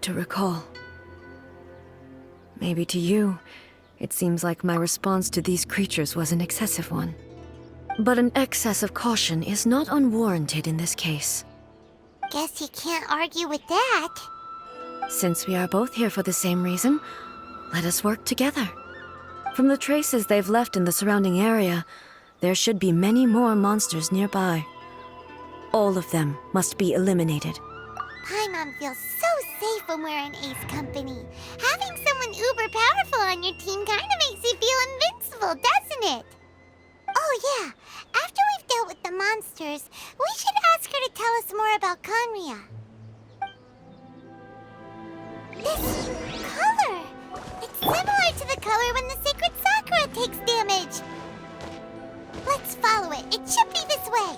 to recall. Maybe to you, it seems like my response to these creatures was an excessive one. But an excess of caution is not unwarranted in this case. Guess you can't argue with that. Since we are both here for the same reason, let us work together. From the traces they've left in the surrounding area, there should be many more monsters nearby. All of them must be eliminated. Paimon feels so safe when we're in Ace Company. Having someone uber powerful on your team kinda makes you feel invincible, doesn't it? Oh yeah, after we've dealt with the monsters, we should ask her to tell us more about Conria. This color! It's similar to the color when the sacred Sakura takes damage. Let's follow it. It should be this way.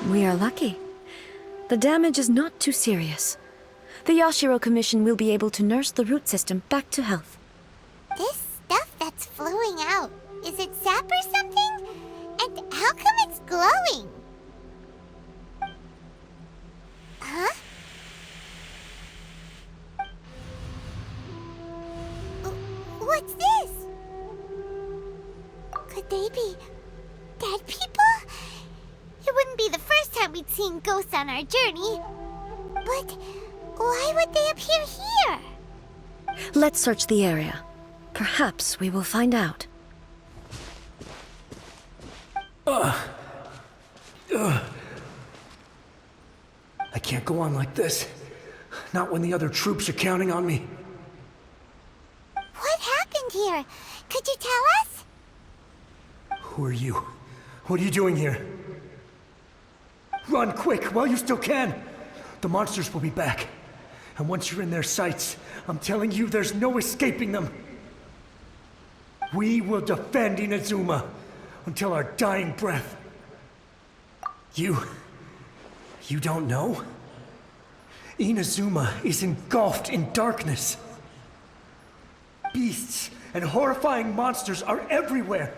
We are lucky. The damage is not too serious. The Yashiro Commission will be able to nurse the root system back to health. This stuff that's flowing out, is it sap or something? And how come it's glowing? Huh? What's this? Could they be dead people? It wouldn't be the first time we'd seen ghosts on our journey. But why would they appear here? Let's search the area. Perhaps we will find out. I can't go on like this. Not when the other troops are counting on me. What happened here? Could you tell us? Who are you? What are you doing here? Run quick while you still can! The monsters will be back. And once you're in their sights, I'm telling you there's no escaping them. We will defend Inazuma until our dying breath. You don't know? Inazuma is engulfed in darkness. Beasts and horrifying monsters are everywhere.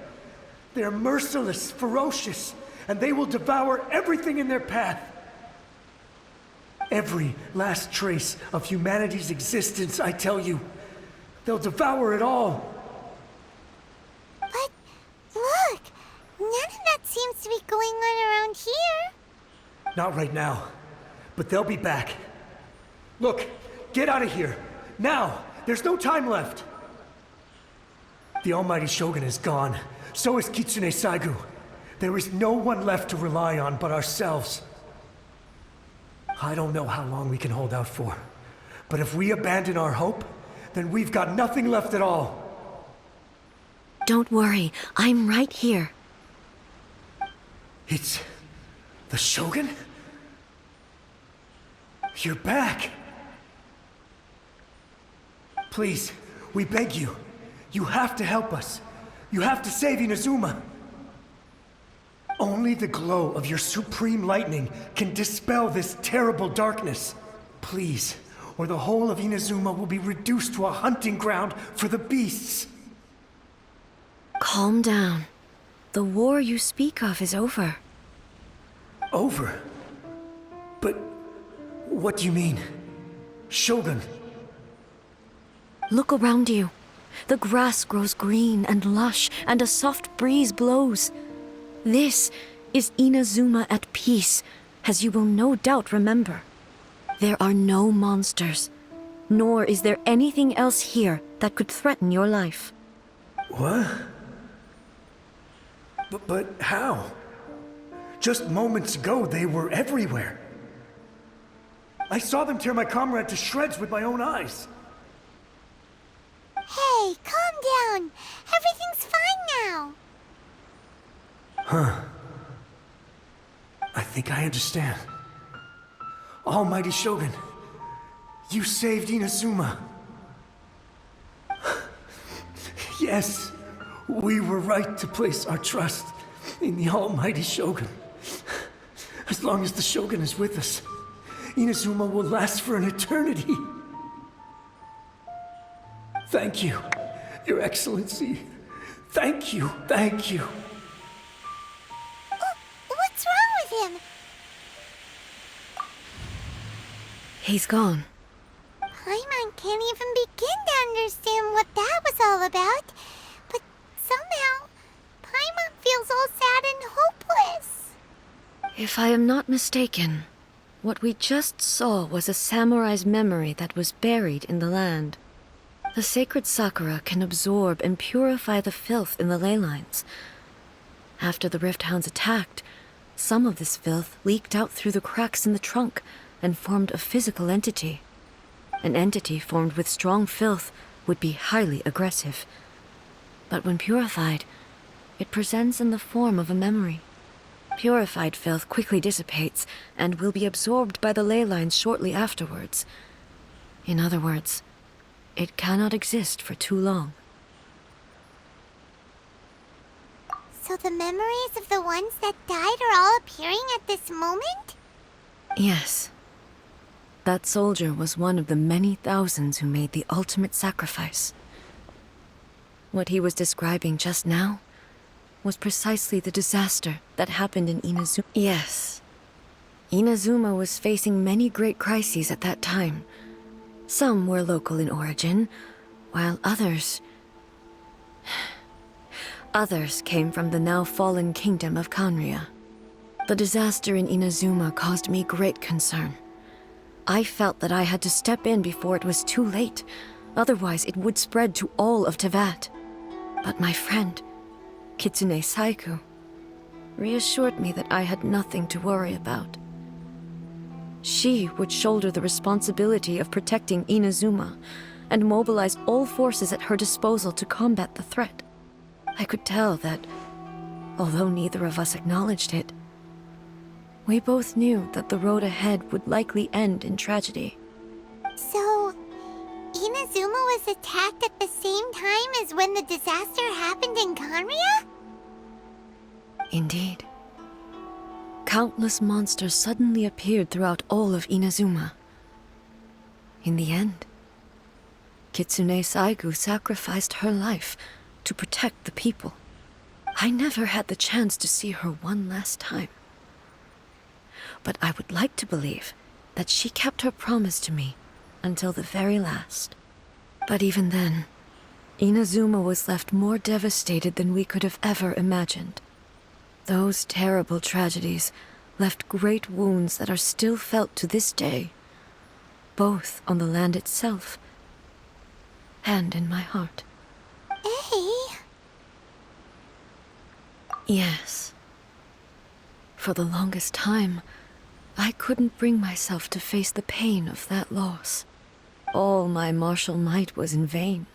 They're merciless, ferocious, and they will devour everything in their path. Every last trace of humanity's existence, I tell you. They'll devour it all. But look, none of that seems to be going on around here. Not right now, but they'll be back. Look, get out of here. Now! There's no time left! The almighty Shogun is gone. So is Kitsune Saigu. There is no one left to rely on but ourselves. I don't know how long we can hold out for, but if we abandon our hope, then we've got nothing left at all. Don't worry, I'm right here. It's the Shogun? You're back! Please, we beg you. You have to help us. You have to save Inazuma. Only the glow of your supreme lightning can dispel this terrible darkness. Please, or the whole of Inazuma will be reduced to a hunting ground for the beasts. Calm down. The war you speak of is over. Over? But what do you mean? Shogun? Look around you. The grass grows green and lush, and a soft breeze blows. This is Inazuma at peace, as you will no doubt remember. There are no monsters, nor is there anything else here that could threaten your life. What? But how? Just moments ago, they were everywhere. I saw them tear my comrade to shreds with my own eyes. Hey, calm down. Everything's fine now. Huh. I think I understand. Almighty Shogun, you saved Inazuma. Yes, we were right to place our trust in the Almighty Shogun. As long as the Shogun is with us, Inazuma will last for an eternity. Thank you, Your Excellency. Thank you, thank you. What's wrong with him? He's gone. Paimon can't even begin to understand what that was all about. But somehow, Paimon feels all sad and hopeless. If I am not mistaken, what we just saw was a samurai's memory that was buried in the land. The sacred sakura can absorb and purify the filth in the ley lines. After the Rift Hounds attacked, some of this filth leaked out through the cracks in the trunk and formed a physical entity. An entity formed with strong filth would be highly aggressive. But when purified, it presents in the form of a memory. Purified filth quickly dissipates and will be absorbed by the ley lines shortly afterwards. In other words, it cannot exist for too long. So the memories of the ones that died are all appearing at this moment? Yes. That soldier was one of the many thousands who made the ultimate sacrifice. What he was describing just now was precisely the disaster that happened in Inazuma. Yes. Inazuma was facing many great crises at that time. Some were local in origin, while others came from the now fallen kingdom of Kanria. The disaster in Inazuma caused me great concern. I felt that I had to step in before it was too late, otherwise it would spread to all of Tevat. But my friend, Kitsune Saiku, reassured me that I had nothing to worry about. She would shoulder the responsibility of protecting Inazuma and mobilize all forces at her disposal to combat the threat. I could tell that, although neither of us acknowledged it, we both knew that the road ahead would likely end in tragedy. So, Inazuma was attacked at the same time as when the disaster happened in Kanria? Indeed. Countless monsters suddenly appeared throughout all of Inazuma. In the end, Kitsune Saigu sacrificed her life to protect the people. I never had the chance to see her one last time. But I would like to believe that she kept her promise to me until the very last. But even then, Inazuma was left more devastated than we could have ever imagined. Those terrible tragedies left great wounds that are still felt to this day, both on the land itself and in my heart. Hey? Yes, For the longest time, I couldn't bring myself to face the pain of that loss. All my martial might was in vain.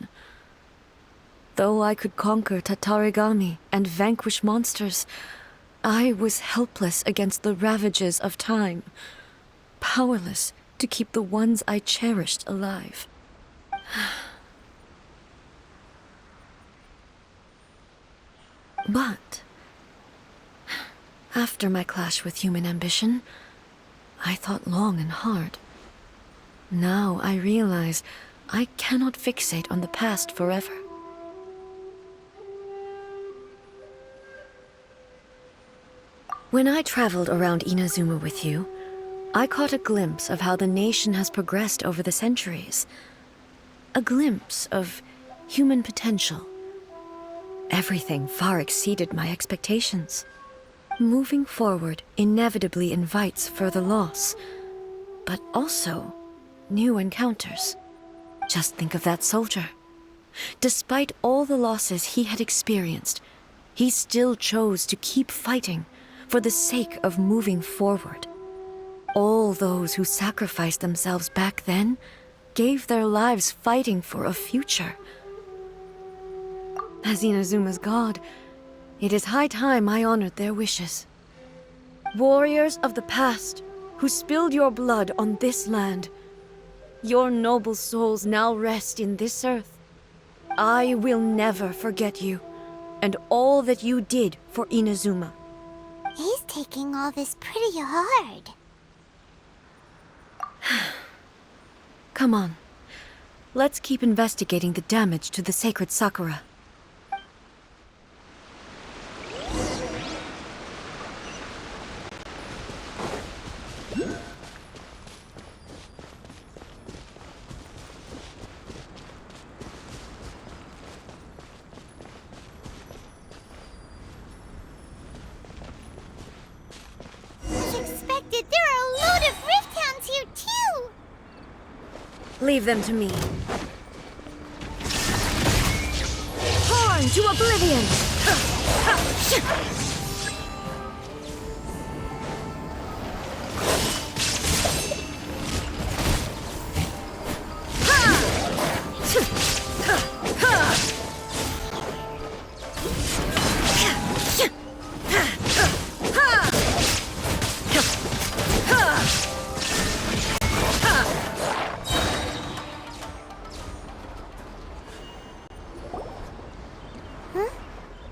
Though I could conquer Tatarigami and vanquish monsters, I was helpless against the ravages of time, powerless to keep the ones I cherished alive. But after my clash with human ambition, I thought long and hard. Now I realize I cannot fixate on the past forever. When I traveled around Inazuma with you, I caught a glimpse of how the nation has progressed over the centuries. A glimpse of human potential. Everything far exceeded my expectations. Moving forward inevitably invites further loss, but also new encounters. Just think of that soldier. Despite all the losses he had experienced, he still chose to keep fighting for the sake of moving forward. All those who sacrificed themselves back then gave their lives fighting for a future. As Inazuma's god, it is high time I honored their wishes. Warriors of the past, who spilled your blood on this land, your noble souls now rest in this earth. I will never forget you, and all that you did for Inazuma. He's taking all this pretty hard. Come on. Let's keep investigating the damage to the sacred Sakura. As expected, there are a load of Rift Hounds here too! Leave them to me. Horn to oblivion!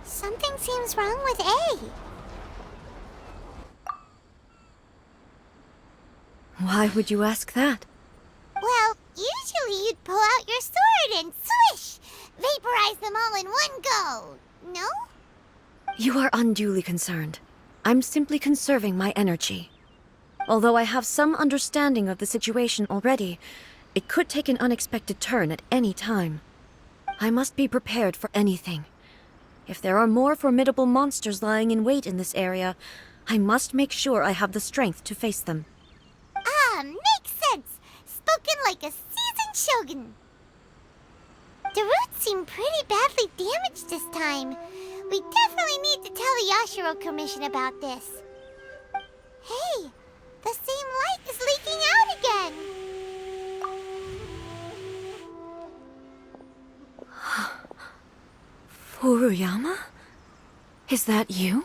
Something seems wrong with A. Why would you ask that? Well, usually you'd pull out your sword and swish! Vaporize them all in one go! No? You are unduly concerned. I'm simply conserving my energy. Although I have some understanding of the situation already, it could take an unexpected turn at any time. I must be prepared for anything. If there are more formidable monsters lying in wait in this area, I must make sure I have the strength to face them. Ah, makes sense! Spoken like a seasoned shogun. The roots seem pretty badly damaged this time. We definitely need to tell the Yashiro Commission about this. Hey, the same light is leaking out again! Furuyama? Is that you?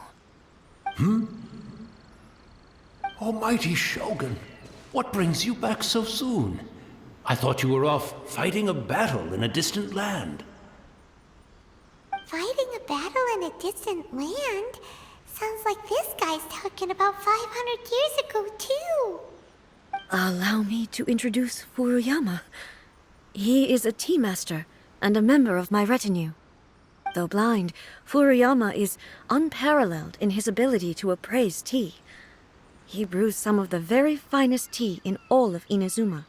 Almighty Shogun, what brings you back so soon? I thought you were off fighting a battle in a distant land. Fighting a battle in a distant land? Sounds like this guy's talking about 500 years ago, too. Allow me to introduce Furuyama. He is a tea master and a member of my retinue. Though blind, Furuyama is unparalleled in his ability to appraise tea. He brews some of the very finest tea in all of Inazuma.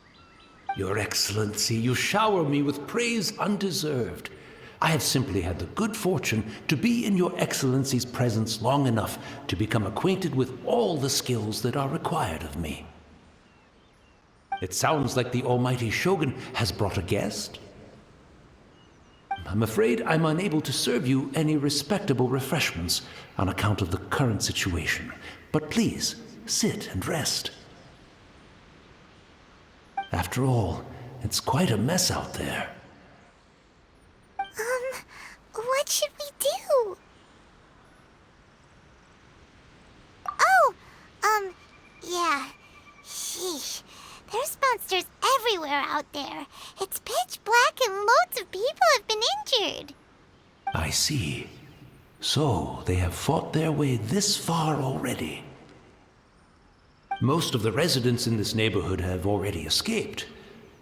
Your Excellency, you shower me with praise undeserved. I have simply had the good fortune to be in Your Excellency's presence long enough to become acquainted with all the skills that are required of me. It sounds like the Almighty Shogun has brought a guest. I'm afraid I'm unable to serve you any respectable refreshments on account of the current situation, But please, sit and rest. After all, it's quite a mess out there. What should we do? Oh, yeah. Sheesh. There's monsters everywhere out there. It's pitch black and loads of people have been injured. I see. So, they have fought their way this far already. Most of the residents in this neighborhood have already escaped.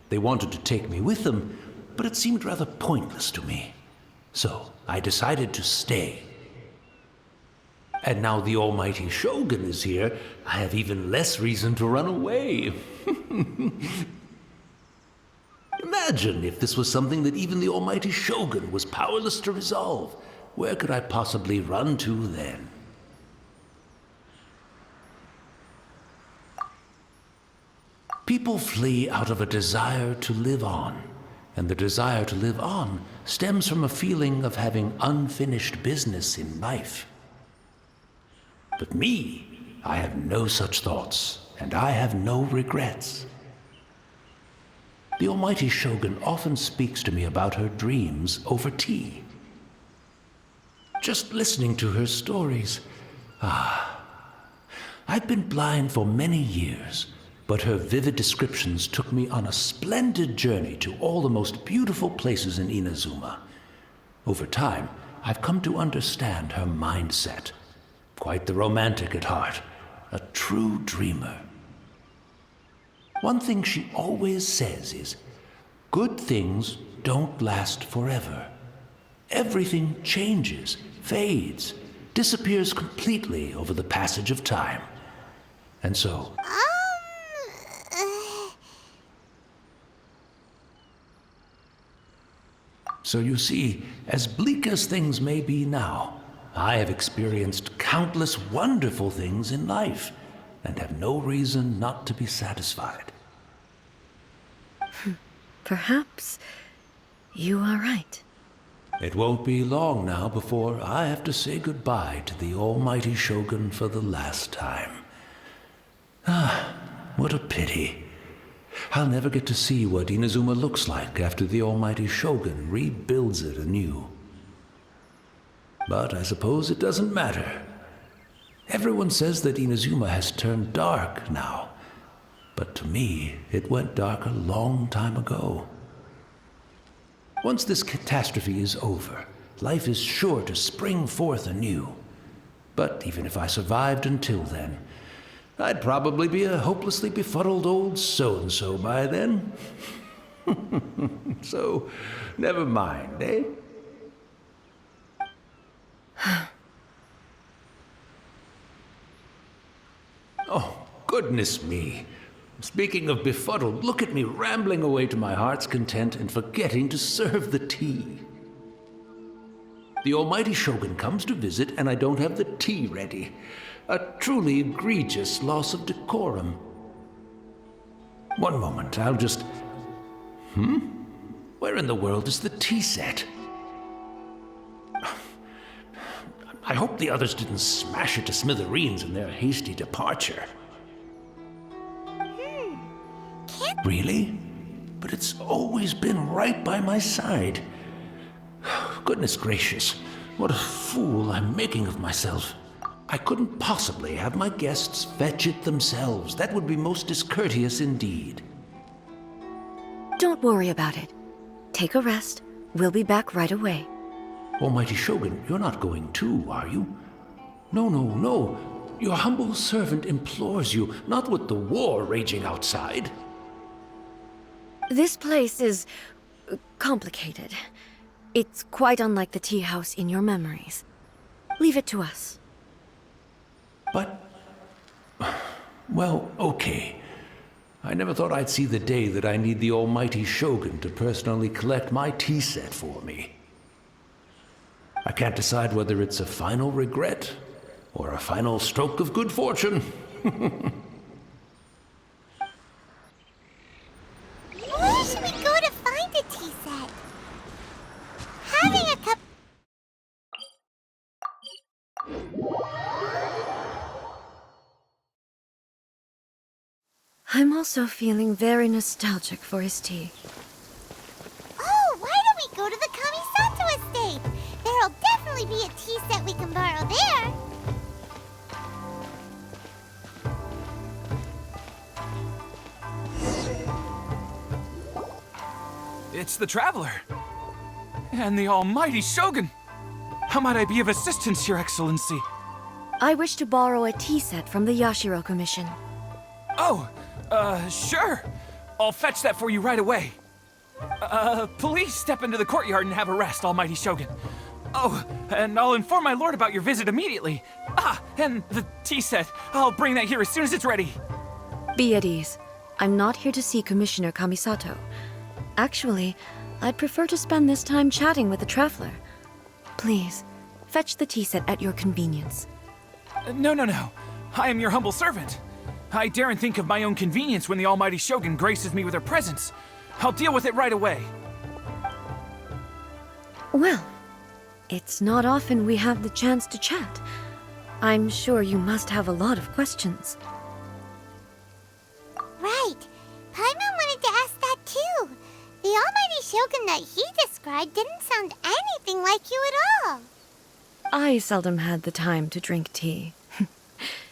They wanted to take me with them, but it seemed rather pointless to me. So, I decided to stay. And now the almighty Shogun is here, I have even less reason to run away. Imagine if this was something that even the almighty Shogun was powerless to resolve. Where could I possibly run to then? People flee out of a desire to live on, and the desire to live on stems from a feeling of having unfinished business in life. But me, I have no such thoughts, and I have no regrets. The almighty Shogun often speaks to me about her dreams over tea. Just listening to her stories, I've been blind for many years, but her vivid descriptions took me on a splendid journey to all the most beautiful places in Inazuma. Over time, I've come to understand her mindset. Quite the romantic at heart, a true dreamer. One thing she always says is, good things don't last forever. Everything changes, fades, disappears completely over the passage of time. And so, So you see, as bleak as things may be now, I have experienced countless wonderful things in life, and have no reason not to be satisfied. Perhaps you are right. It won't be long now before I have to say goodbye to the almighty Shogun for the last time. What a pity. I'll never get to see what Inazuma looks like after the almighty Shogun rebuilds it anew. But I suppose it doesn't matter. Everyone says that Inazuma has turned dark now, but to me, it went dark a long time ago. Once this catastrophe is over, life is sure to spring forth anew. But even if I survived until then, I'd probably be a hopelessly befuddled old so-and-so by then. So, never mind, eh? Oh, goodness me. Speaking of befuddled, look at me rambling away to my heart's content and forgetting to serve the tea. The almighty Shogun comes to visit and I don't have the tea ready. A truly egregious loss of decorum. One moment, I'll just... Where in the world is the tea set? I hope the others didn't smash it to smithereens in their hasty departure. Really? But it's always been right by my side. Goodness gracious, what a fool I'm making of myself. I couldn't possibly have my guests fetch it themselves. That would be most discourteous indeed. Don't worry about it. Take a rest. We'll be back right away. Almighty Shogun, you're not going too, are you? No. Your humble servant implores you, not with the war raging outside. This place is complicated. It's quite unlike the tea house in your memories. Leave it to us. But... well, okay. I never thought I'd see the day that I need the almighty Shogun to personally collect my tea set for me. I can't decide whether it's a final regret or a final stroke of good fortune. Where should we go to find a tea set? Having a cup... I'm also feeling very nostalgic for his tea. Oh, why don't we go to the Kamisato estate? There'll definitely be a tea set we can borrow there. It's the Traveler. And the almighty Shogun. How might I be of assistance, Your Excellency? I wish to borrow a tea set from the Yashiro Commission. Oh, sure. I'll fetch that for you right away. Please step into the courtyard and have a rest, almighty Shogun. Oh, and I'll inform my lord about your visit immediately. Ah, and the tea set. I'll bring that here as soon as it's ready. Be at ease. I'm not here to see Commissioner Kamisato. Actually, I'd prefer to spend this time chatting with the Traveler. Please, fetch the tea set at your convenience. No. I am your humble servant. I daren't think of my own convenience when the almighty Shogun graces me with her presence. I'll deal with it right away. Well, it's not often we have the chance to chat. I'm sure you must have a lot of questions. Right. Paimon wanted to ask that too. The almighty Shogun that he described didn't sound anything like you at all. I seldom had the time to drink tea.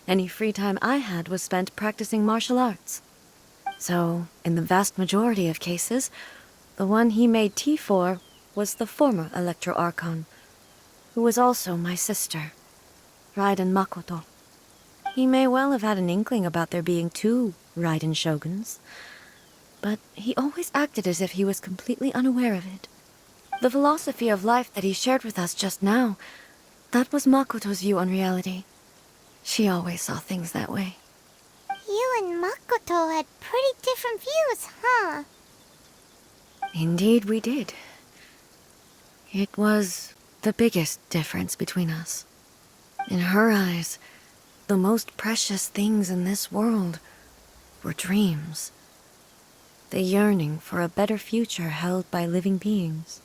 Any free time I had was spent practicing martial arts. So, in the vast majority of cases, the one he made tea for was the former Electro Archon, who was also my sister, Raiden Makoto. He may well have had an inkling about there being two Raiden Shoguns, but he always acted as if he was completely unaware of it. The philosophy of life that he shared with us just now, that was Makoto's view on reality. She always saw things that way. You and Makoto had pretty different views, huh? Indeed we did. It was the biggest difference between us. In her eyes, the most precious things in this world were dreams. The yearning for a better future held by living beings.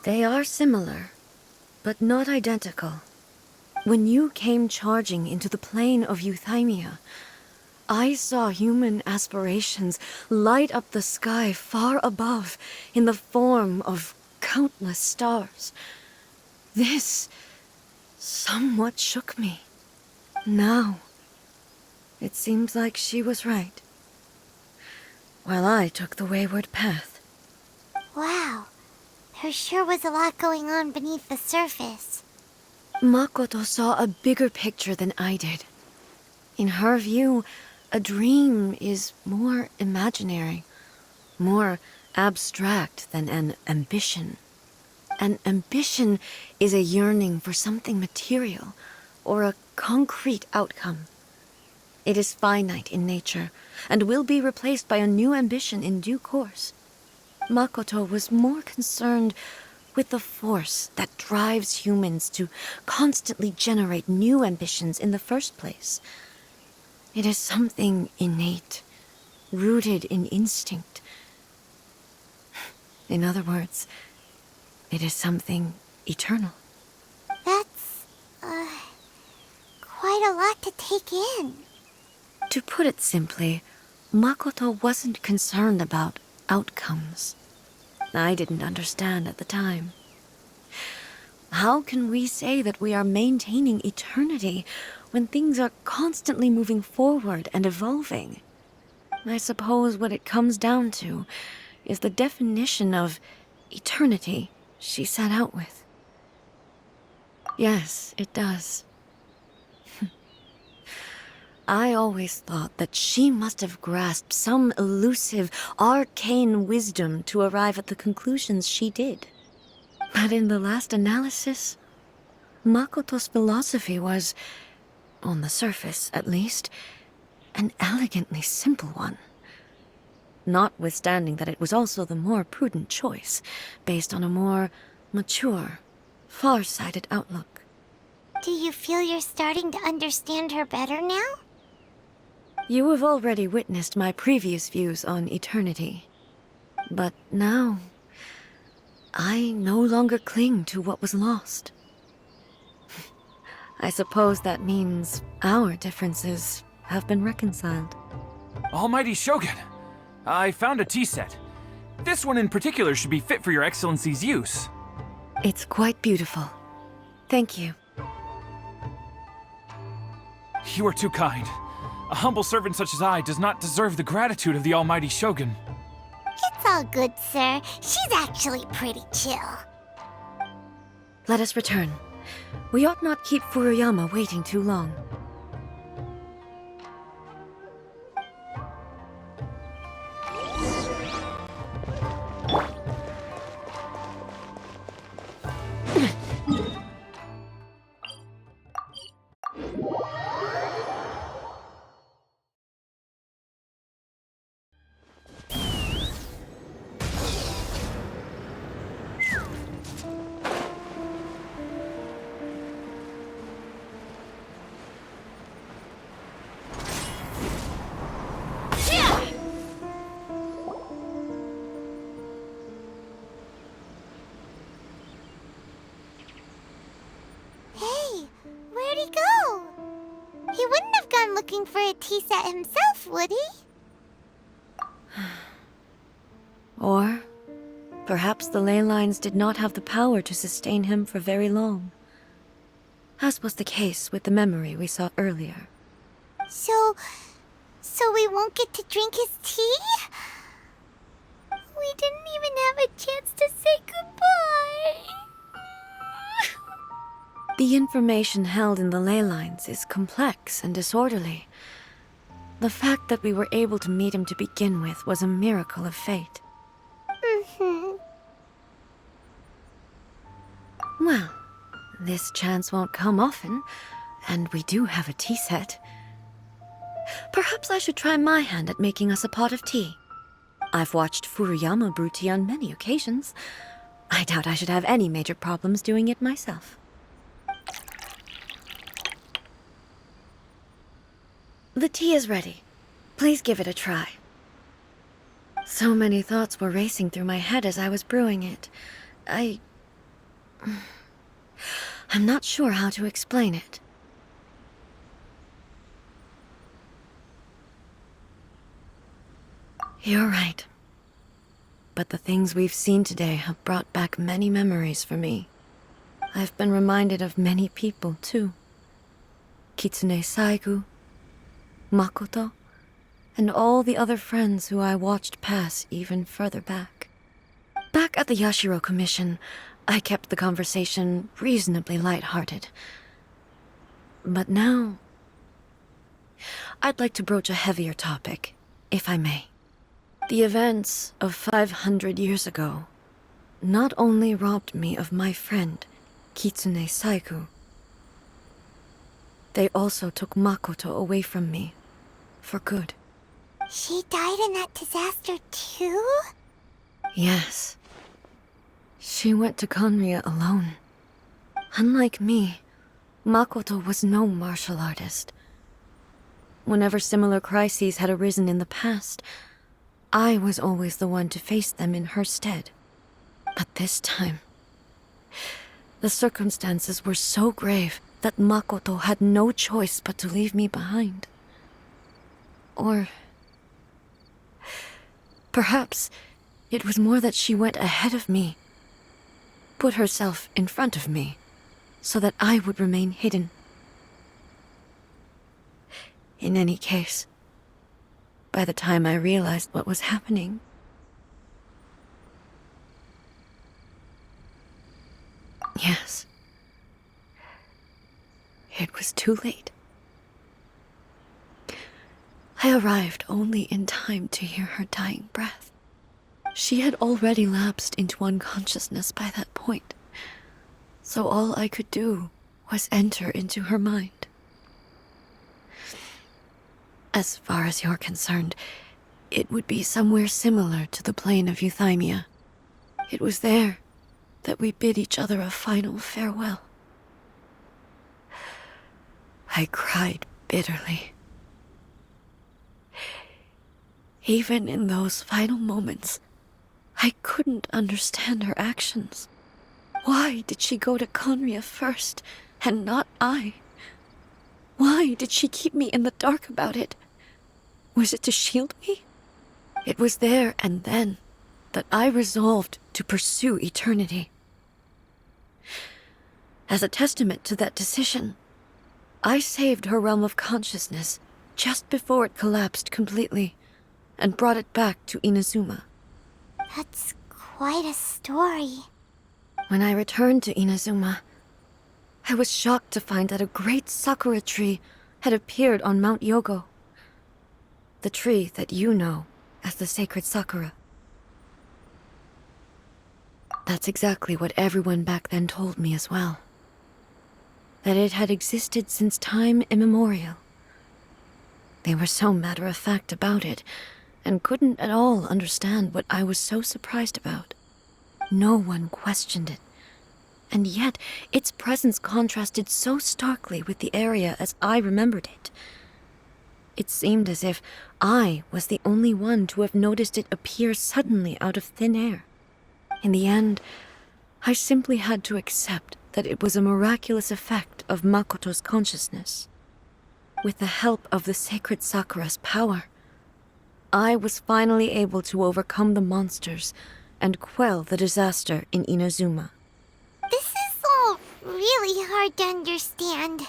They are similar, but not identical. When you came charging into the plane of Euthymia, I saw human aspirations light up the sky far above in the form of countless stars. This somewhat shook me. Now, it seems like she was right, while I took the wayward path. Wow. There sure was a lot going on beneath the surface. Makoto saw a bigger picture than I did. In her view, a dream is more imaginary, more abstract than an ambition. An ambition is a yearning for something material, or a concrete outcome. It is finite in nature, and will be replaced by a new ambition in due course. Makoto was more concerned with the force that drives humans to constantly generate new ambitions in the first place. It is something innate, rooted in instinct. In other words, it is something eternal. That's, quite a lot to take in. To put it simply, Makoto wasn't concerned about outcomes. I didn't understand at the time. How can we say that we are maintaining eternity when things are constantly moving forward and evolving? I suppose what it comes down to is the definition of eternity she set out with. Yes, it does. I always thought that she must have grasped some elusive, arcane wisdom to arrive at the conclusions she did. But in the last analysis, Makoto's philosophy was, on the surface at least, an elegantly simple one. Notwithstanding that it was also the more prudent choice, based on a more mature, far-sighted outlook. Do you feel you're starting to understand her better now? You have already witnessed my previous views on eternity. But now, I no longer cling to what was lost. I suppose that means our differences have been reconciled. Almighty Shogun, I found a tea set. This one in particular should be fit for your Excellency's use. It's quite beautiful. Thank you. You are too kind. A humble servant such as I does not deserve the gratitude of the Almighty Shogun. It's all good, sir. She's actually pretty chill. Let us return. We ought not keep Furuyama waiting too long. Hey, where'd he go? He wouldn't have gone looking for a tea set himself, would he? Or perhaps the ley lines did not have the power to sustain him for very long, as was the case with the memory we saw earlier. So we won't get to drink his tea? We didn't even have a chance to say goodbye. The information held in the ley lines is complex and disorderly. The fact that we were able to meet him to begin with was a miracle of fate. Well, this chance won't come often, and we do have a tea set. Perhaps I should try my hand at making us a pot of tea. I've watched Furuyama brew tea on many occasions. I doubt I should have any major problems doing it myself. The tea is ready. Please give it a try. So many thoughts were racing through my head as I was brewing it. I'm not sure how to explain it. You're right. But the things we've seen today have brought back many memories for me. I've been reminded of many people, too. Kitsune Saigu, Makoto, and all the other friends who I watched pass even further back. Back at the Yashiro Commission, I kept the conversation reasonably light-hearted. But now, I'd like to broach a heavier topic, if I may. The events of 500 years ago not only robbed me of my friend, Kitsune Saigu, they also took Makoto away from me, for good. She died in that disaster too? Yes. She went to Conria alone. Unlike me, Makoto was no martial artist. Whenever similar crises had arisen in the past, I was always the one to face them in her stead. But this time, the circumstances were so grave that Makoto had no choice but to leave me behind. Or perhaps it was more that she went ahead of me, put herself in front of me, so that I would remain hidden. In any case, by the time I realized what was happening, yes, it was too late. I arrived only in time to hear her dying breath. She had already lapsed into unconsciousness by that point, so all I could do was enter into her mind. As far as you're concerned, it would be somewhere similar to the plain of Euthymia. It was there that we bid each other a final farewell. I cried bitterly. Even in those final moments, I couldn't understand her actions. Why did she go to Conria first, and not I? Why did she keep me in the dark about it? Was it to shield me? It was there and then that I resolved to pursue eternity. As a testament to that decision, I saved her realm of consciousness just before it collapsed completely and brought it back to Inazuma. That's quite a story. When I returned to Inazuma, I was shocked to find that a great sakura tree had appeared on Mount Yogo. The tree that you know as the sacred sakura. That's exactly what everyone back then told me as well. That it had existed since time immemorial. They were so matter-of-fact about it, and couldn't at all understand what I was so surprised about. No one questioned it, and yet its presence contrasted so starkly with the area as I remembered it. It seemed as if I was the only one to have noticed it appear suddenly out of thin air. In the end, I simply had to accept that it was a miraculous effect of Makoto's consciousness. With the help of the sacred Sakura's power, I was finally able to overcome the monsters and quell the disaster in Inazuma. This is all really hard to understand.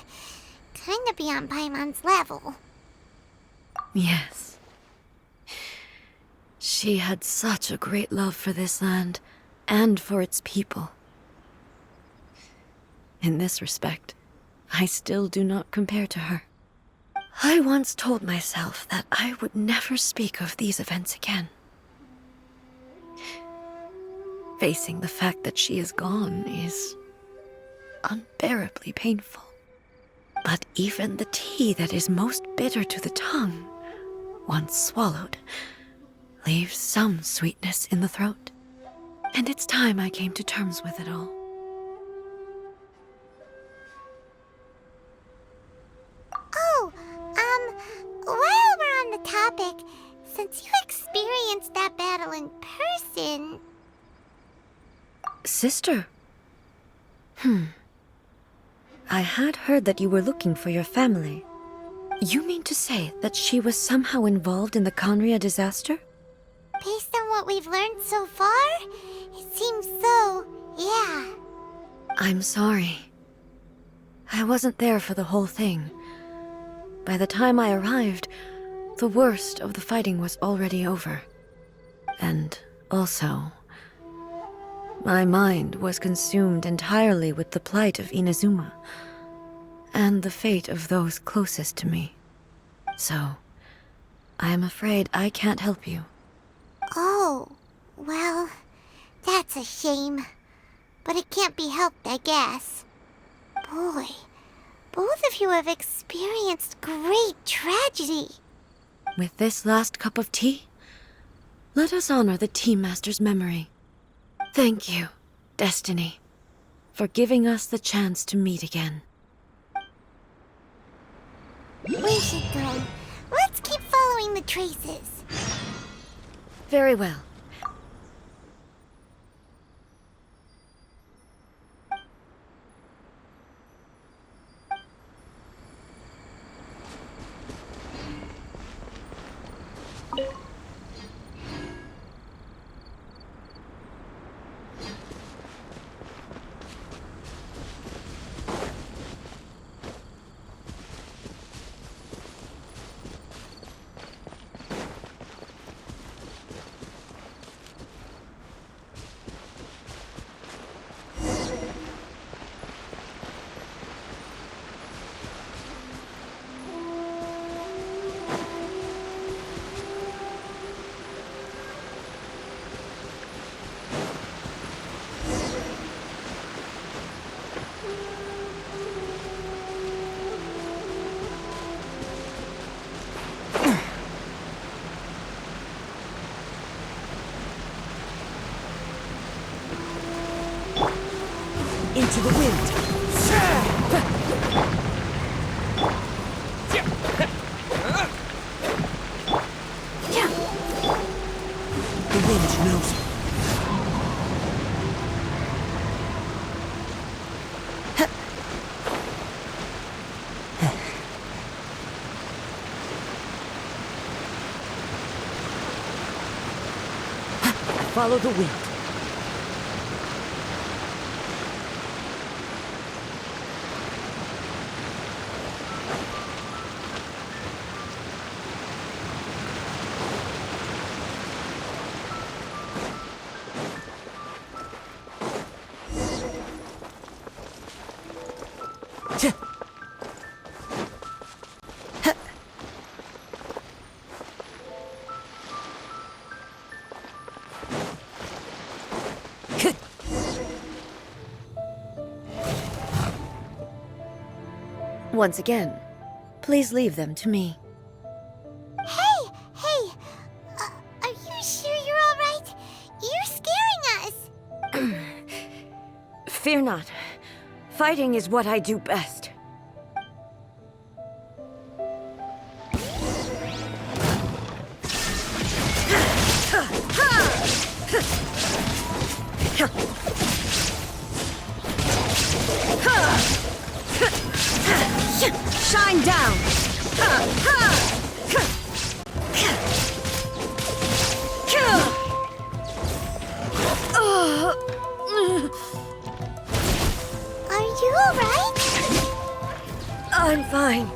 Kinda beyond Paimon's level. Yes. She had such a great love for this land and for its people. In this respect, I still do not compare to her. I once told myself that I would never speak of these events again. Facing the fact that she is gone is unbearably painful. But even the tea that is most bitter to the tongue, once swallowed, leaves some sweetness in the throat. And it's time I came to terms with it all. Oh, while we're on the topic, since you experienced that battle in person... Sister? I had heard that you were looking for your family. You mean to say that she was somehow involved in the Conria disaster? Based on what we've learned so far, it seems so, yeah. I'm sorry. I wasn't there for the whole thing. By the time I arrived, the worst of the fighting was already over. And also, my mind was consumed entirely with the plight of Inazuma and the fate of those closest to me. So, I am afraid I can't help you. Oh, well, that's a shame. But it can't be helped, I guess. Boy, both of you have experienced great tragedy. With this last cup of tea, let us honor the Tea Master's memory. Thank you, Destiny, for giving us the chance to meet again. We should go. Let's keep following the traces. Very well. Into the wind. The wind knows it. follow the wind. Once again, please leave them to me. Hey! Are you sure you're all right? You're scaring us! Fear not. Fighting is what I do best. Shine down! Are you all right? I'm fine.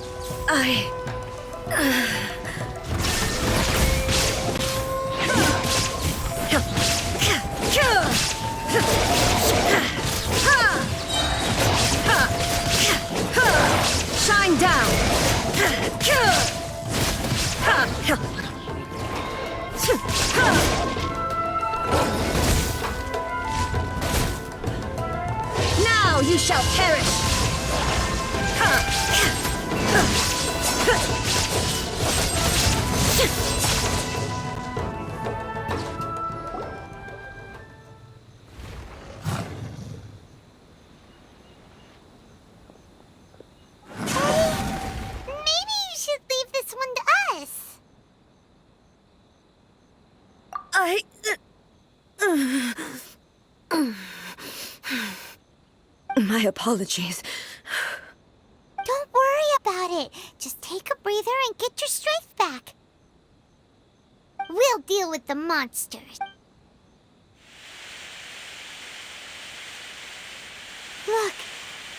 Shine down! Now you shall perish! Maybe you should leave this one to us. My apologies. Don't worry about it. Just take a breather and get your strength back. We'll deal with the monsters. Look,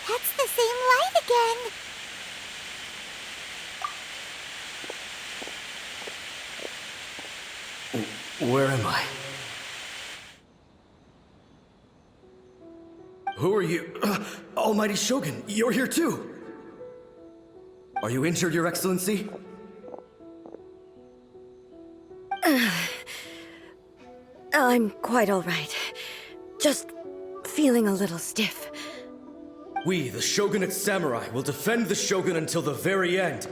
that's the same light again. Where am I? Who are you? Almighty Shogun, you're here too! Are you injured, Your Excellency? I'm quite all right. Just feeling a little stiff. We, the Shogunate Samurai, will defend the Shogun until the very end.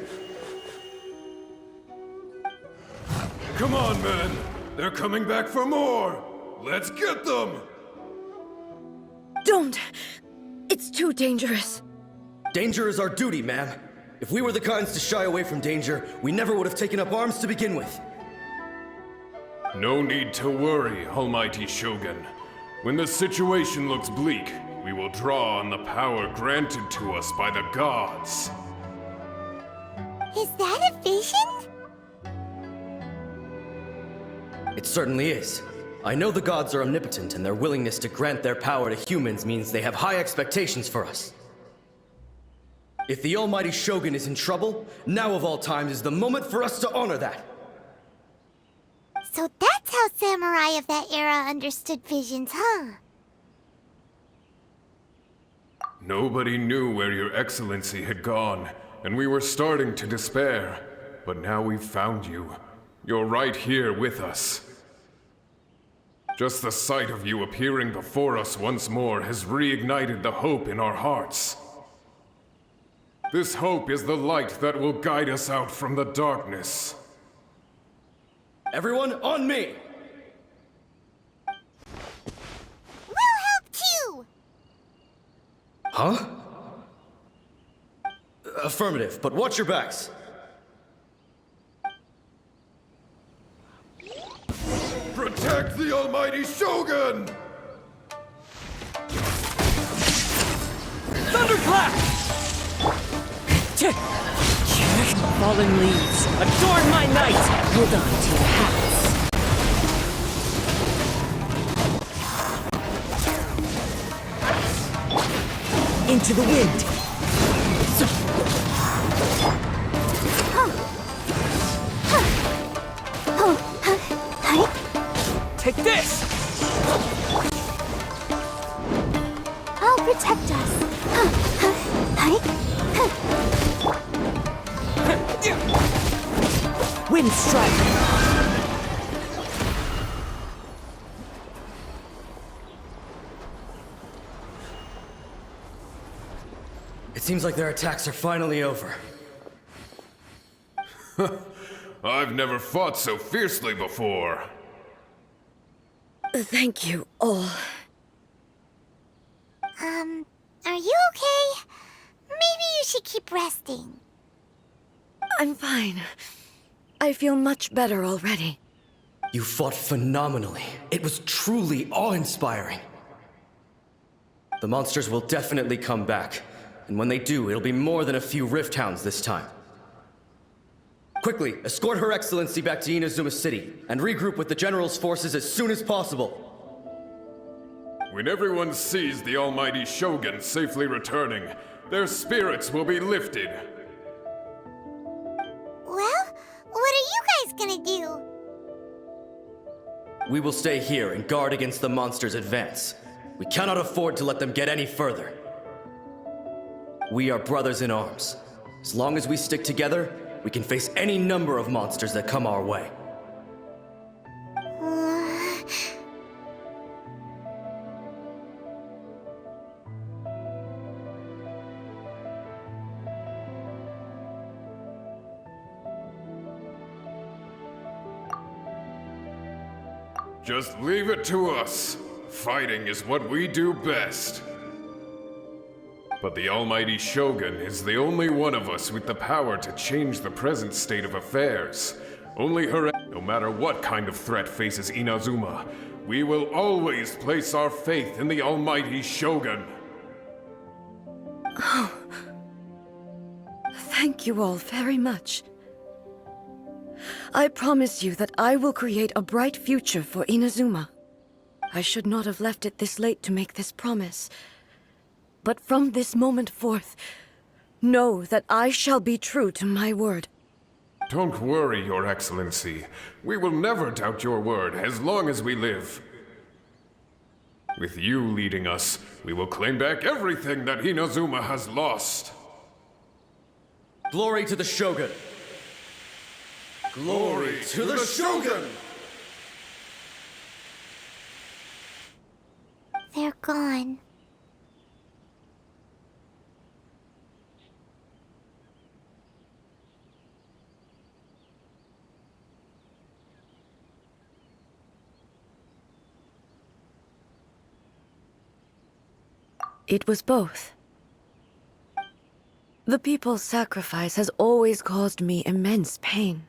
Come on, men! They're coming back for more! Let's get them! Don't! It's too dangerous. Danger is our duty, ma'am. If we were the kinds to shy away from danger, we never would have taken up arms to begin with. No need to worry, Almighty Shogun. When the situation looks bleak, we will draw on the power granted to us by the gods. Is that a vision? It certainly is. I know the gods are omnipotent, and their willingness to grant their power to humans means they have high expectations for us. If the Almighty Shogun is in trouble, now of all times is the moment for us to honor that. So that's how samurai of that era understood visions, huh? Nobody knew where your excellency had gone, and we were starting to despair. But now we've found you. You're right here with us. Just the sight of you appearing before us once more has reignited the hope in our hearts. This hope is the light that will guide us out from the darkness. Everyone, on me! We'll help too! Huh? Affirmative, but watch your backs. Protect the Almighty Shogun! Thunderclap! Fallen leaves, adorn my night! Hold on to your hats. into the wind. Take this! I'll protect us. Wind strike. It seems like their attacks are finally over. I've never fought so fiercely before. Thank you all. Are you okay? Maybe you should keep resting. I'm fine. I feel much better already. You fought phenomenally. It was truly awe-inspiring. The monsters will definitely come back. And when they do, it'll be more than a few Rift Hounds this time. Quickly, escort Her Excellency back to Inazuma City, and regroup with the General's forces as soon as possible. When everyone sees the almighty Shogun safely returning, their spirits will be lifted. Well, what are you guys gonna do? We will stay here and guard against the monsters' advance. We cannot afford to let them get any further. We are brothers in arms. As long as we stick together, we can face any number of monsters that come our way. Just leave it to us. Fighting is what we do best. But the almighty Shogun is the only one of us with the power to change the present state of affairs. Only her, no matter what kind of threat faces Inazuma, we will always place our faith in the almighty Shogun. Oh. Thank you all very much. I promise you that I will create a bright future for Inazuma. I should not have left it this late to make this promise. But from this moment forth, know that I shall be true to my word. Don't worry, Your Excellency. We will never doubt your word as long as we live. With you leading us, we will claim back everything that Inazuma has lost. Glory to the Shogun! Glory to the Shogun! They're gone. It was both. The people's sacrifice has always caused me immense pain.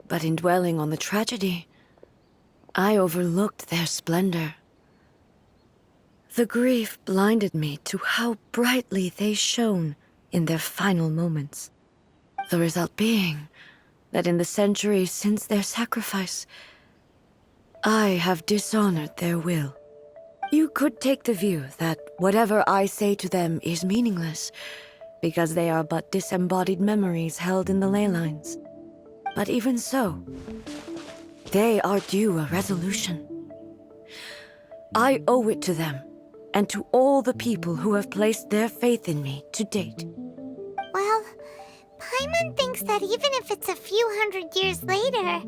But in dwelling on the tragedy, I overlooked their splendor. The grief blinded me to how brightly they shone in their final moments. The result being that in the centuries since their sacrifice, I have dishonored their will. You could take the view that whatever I say to them is meaningless, because they are but disembodied memories held in the ley lines. But even so, they are due a resolution. I owe it to them, and to all the people who have placed their faith in me to date. Well, Paimon thinks that even if it's a few hundred years later,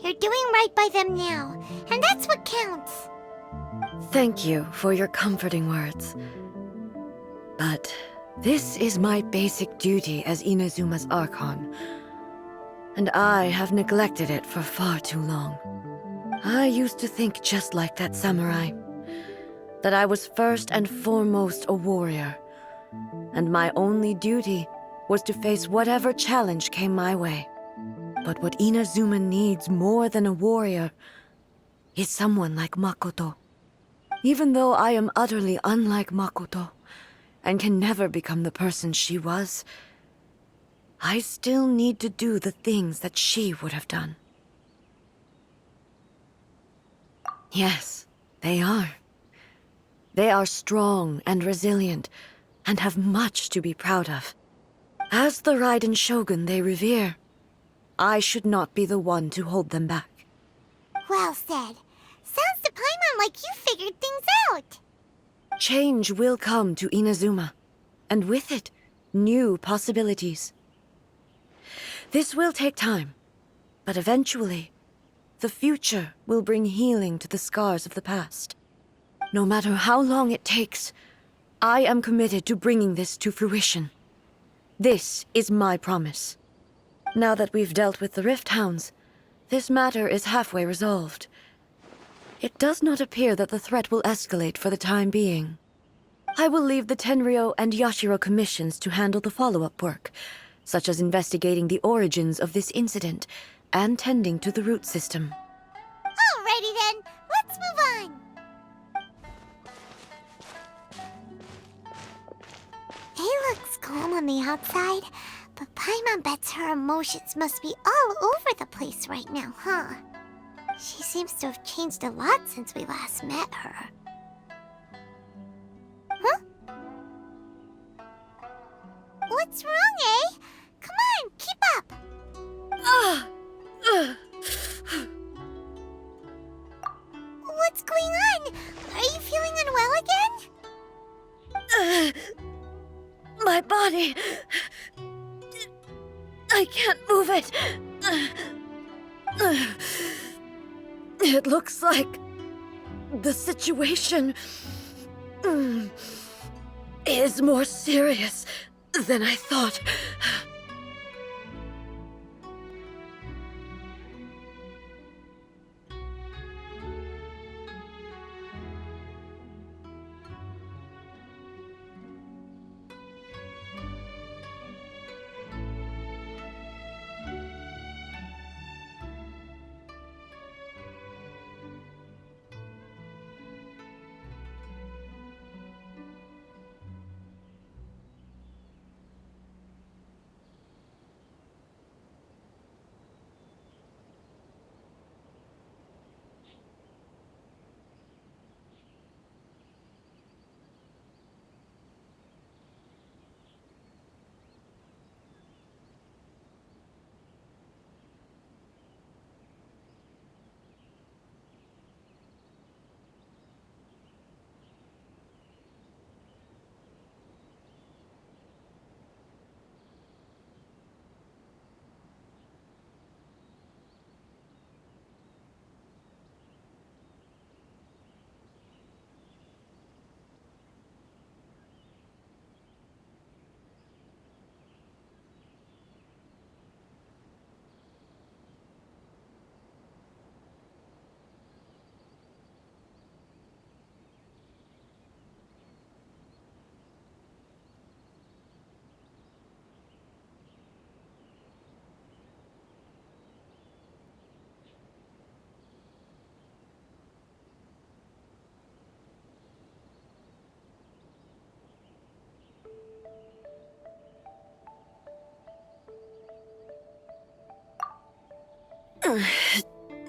you're doing right by them now, and that's what counts. Thank you for your comforting words. But this is my basic duty as Inazuma's Archon, and I have neglected it for far too long. I used to think just like that samurai, that I was first and foremost a warrior, and my only duty was to face whatever challenge came my way. But what Inazuma needs more than a warrior is someone like Makoto. Even though I am utterly unlike Makoto, and can never become the person she was, I still need to do the things that she would have done. Yes, they are. They are strong and resilient, and have much to be proud of. As the Raiden Shogun they revere, I should not be the one to hold them back. Well said. Sounds to Paimon like you figured things out. Change will come to Inazuma, and with it, new possibilities. This will take time, but eventually, the future will bring healing to the scars of the past. No matter how long it takes, I am committed to bringing this to fruition. This is my promise. Now that we've dealt with the Rift Hounds, this matter is halfway resolved. It does not appear that the threat will escalate for the time being. I will leave the Tenryo and Yashiro commissions to handle the follow-up work, such as investigating the origins of this incident and tending to the root system. Alrighty then, let's move on. It looks calm on the outside, but Paimon bets her emotions must be all over the place right now, huh? She seems to have changed a lot since we last met her. Huh? What's wrong, eh? Come on, keep up! What's going on? Are you feeling unwell again? My body... I can't move it. It looks like the situation is more serious than I thought.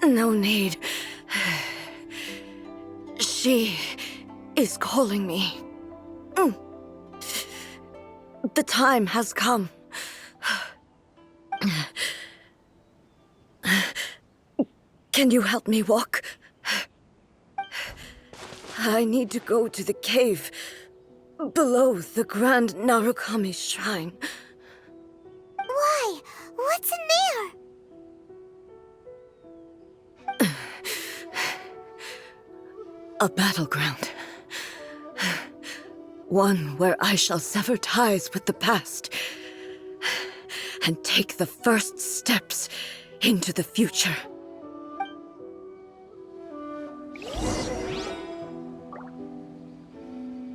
No need. She is calling me. The time has come. Can you help me walk? I need to go to the cave below the Grand Narukami Shrine. Why? What's in there? A battleground. One where I shall sever ties with the past and take the first steps into the future.